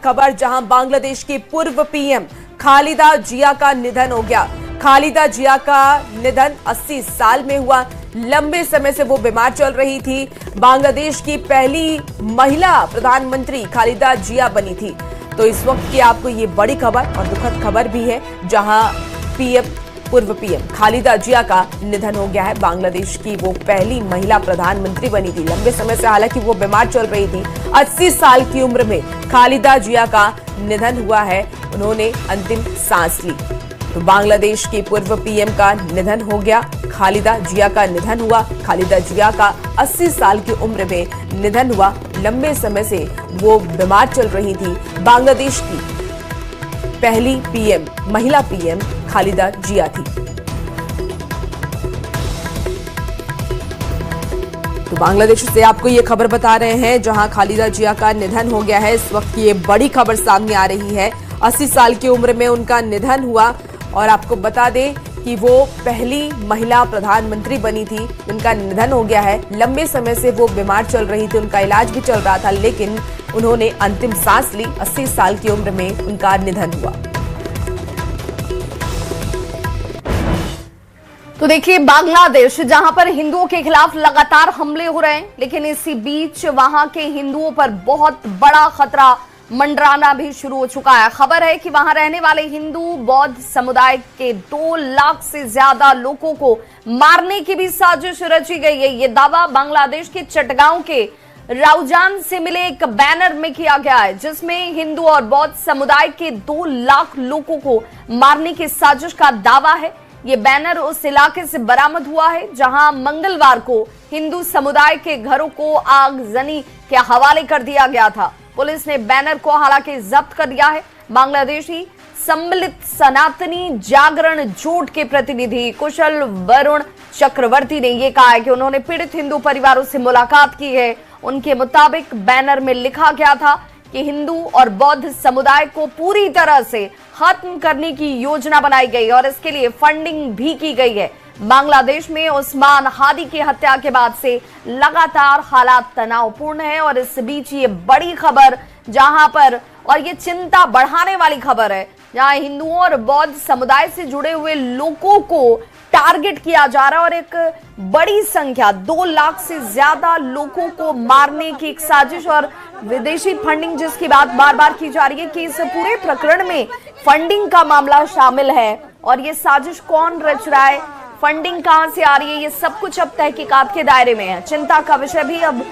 खबर, जहां बांग्लादेश की पूर्व पीएम खालिदा जिया का निधन हो गया। खालिदा जिया का निधन 80 साल में हुआ। लंबे समय से वो बीमार चल रही थी। बांग्लादेश की पहली महिला प्रधानमंत्री खालिदा जिया बनी थी। तो इस वक्त की आपको ये बड़ी खबर और दुखद खबर भी है, जहां पूर्व पीएम खालिदा जिया का निधन हो गया है। बांग्लादेश की वो पहली महिला प्रधानमंत्री बनी थी। लंबे समय से हालांकि वो बीमार चल रही थी। 80 साल की उम्र में खालिदा जिया का निधन हुआ है। उन्होंने अंतिम सांस ली। तो बांग्लादेश की पूर्व पीएम का निधन हो गया, खालिदा जिया का निधन हुआ। खालिदा जिया का 80 साल की उम्र में निधन हुआ। लंबे समय से वो बीमार चल रही थी। बांग्लादेश की पहली पीएम, महिला पीएम खालिदा जिया थी। तो बांग्लादेश से आपको ये खबर बता रहे हैं, जहां खालिदा जिया का निधन हो गया है। इस वक्त की ये बड़ी खबर सामने आ रही है। 80 साल की उम्र में उनका निधन हुआ और आपको बता दें कि वो पहली महिला प्रधानमंत्री बनी थी। उनका निधन हो गया है। लंबे समय से वो बीमार चल रही थी, उनका इलाज भी चल रहा था, लेकिन उन्होंने अंतिम सांस ली। 80 साल की उम्र में उनका निधन हुआ। तो देखिए, बांग्लादेश जहां पर हिंदुओं के खिलाफ लगातार हमले हो रहे हैं, लेकिन इसी बीच वहां के हिंदुओं पर बहुत बड़ा खतरा मंडराना भी शुरू हो चुका है। खबर है कि वहां रहने वाले हिंदू बौद्ध समुदाय के 2 लाख से ज्यादा लोगों को मारने की भी साजिश रची गई है। ये दावा बांग्लादेश के चटगांव के राउजान से मिले एक बैनर में किया गया है, जिसमें हिंदू और बौद्ध समुदाय के 2 लाख लोगों को मारने की साजिश का दावा है। ये बैनर उस इलाके से बरामद हुआ है, जहां मंगलवार को हिंदू समुदाय के घरों को आगजनी के हवाले कर दिया गया था। पुलिस ने बैनर को हालांकि जब्त कर दिया है। बांग्लादेशी सम्मिलित सनातनी जागरण जोट के प्रतिनिधि कुशल वरुण चक्रवर्ती ने यह कहा है कि उन्होंने पीड़ित हिंदू परिवारों से मुलाकात की है। उनके मुताबिक बैनर में लिखा गया था कि हिंदू और बौद्ध समुदाय को पूरी तरह से खत्म करने की योजना बनाई गई और इसके लिए फंडिंग भी की गई है। बांग्लादेश में उस्मान हादी की हत्या के बाद से लगातार हालात तनावपूर्ण है और इस बीच ये बड़ी खबर जहां पर, और ये चिंता बढ़ाने वाली खबर है, जहां हिंदुओं और बौद्ध समुदाय से जुड़े हुए लोगों को टारगेट किया जा रहा है और एक बड़ी संख्या 2 लाख से ज्यादा लोगों को मारने की एक साजिश और विदेशी फंडिंग जिसकी बात बार बार की जा रही है कि इस पूरे प्रकरण में फंडिंग का मामला शामिल है और ये साजिश कौन रच रहा है, फंडिंग कहां से आ रही है, ये सब कुछ अब तहकीकात के दायरे में है। चिंता का विषय भी अब,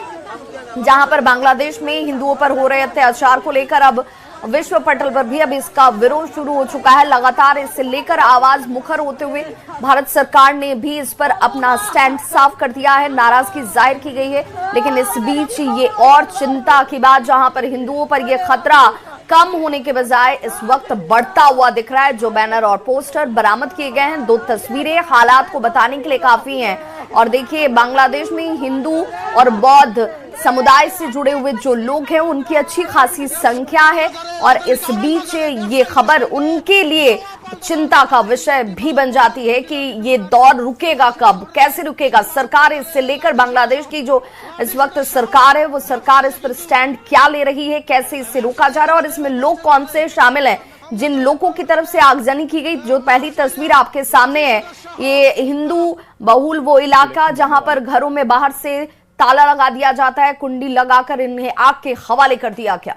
जहां पर बांग्लादेश में हिंदुओं पर हो रहे अत्याचार को लेकर अब विश्व पटल पर भी अब इसका विरोध शुरू हो चुका है। लगातार इससे लेकर आवाज मुखर होते हुए भारत सरकार ने भी इस पर अपना स्टैंड साफ कर दिया है, नाराजगी जाहिर की गई है। लेकिन इस बीच ये और चिंता की बात, जहां पर हिंदुओं पर यह खतरा कम होने के बजाय इस वक्त बढ़ता हुआ दिख रहा है। जो बैनर और पोस्टर बरामद किए गए हैं, 2 तस्वीरें हालात को बताने के लिए काफी हैं। और देखिए, बांग्लादेश में हिंदू और बौद्ध समुदाय से जुड़े हुए जो लोग हैं उनकी अच्छी खासी संख्या है और इस बीच ये खबर उनके लिए चिंता का विषय भी बन जाती है कि ये दौर रुकेगा कब, कैसे रुकेगा। सरकार इससे लेकर, बांग्लादेश की जो इस वक्त सरकार है, वो सरकार इस पर स्टैंड क्या ले रही है, कैसे इससे रोका जा रहा है और इसमें लोग कौन से शामिल हैं। जिन लोगों की तरफ से आगजनी की गई, जो पहली तस्वीर आपके सामने है, ये हिंदू बहुल वो इलाका जहां पर घरों में बाहर से ताला लगा दिया जाता है, कुंडी लगाकर इन्हें आग के हवाले कर दिया गया।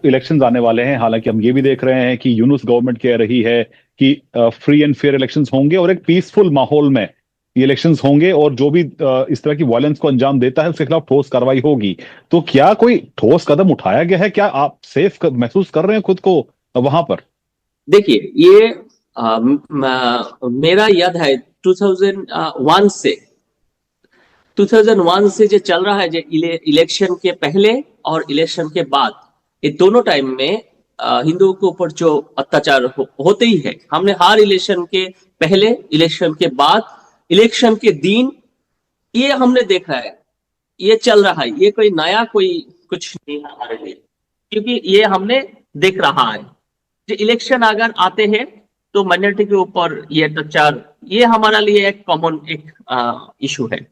इलेक्शंस आने वाले हैं। हालांकि हम ये भी देख रहे हैं कि यूनुस गवर्नमेंट कह रही है कि फ्री एंड फेयर इलेक्शंस होंगे और एक पीसफुल माहौल में ये इलेक्शंस होंगे और जो भी इस तरह की वायलेंस को अंजाम देता है उसके खिलाफ ठोस कार्रवाई होगी। तो क्या कोई ठोस कदम उठाया गया है? क्या आप सेफ महसूस कर रहे हैं खुद को वहां पर? देखिए, ये मेरा याद है 2001 से जो चल रहा है, जो इलेक्शन के पहले और इलेक्शन के बाद, ये दोनों टाइम में हिंदुओं के ऊपर जो अत्याचार होते ही है। हमने हर इलेक्शन के पहले, इलेक्शन के बाद, इलेक्शन के दिन ये हमने देखा है, ये चल रहा है। ये कोई नया कोई कुछ नहीं है हमारे लिए, क्योंकि ये हमने देख रहा है। जो इलेक्शन अगर आते हैं तो माइनॉरिटी के ऊपर ये अत्याचार, ये हमारे लिए एक कॉमन एक इशू है।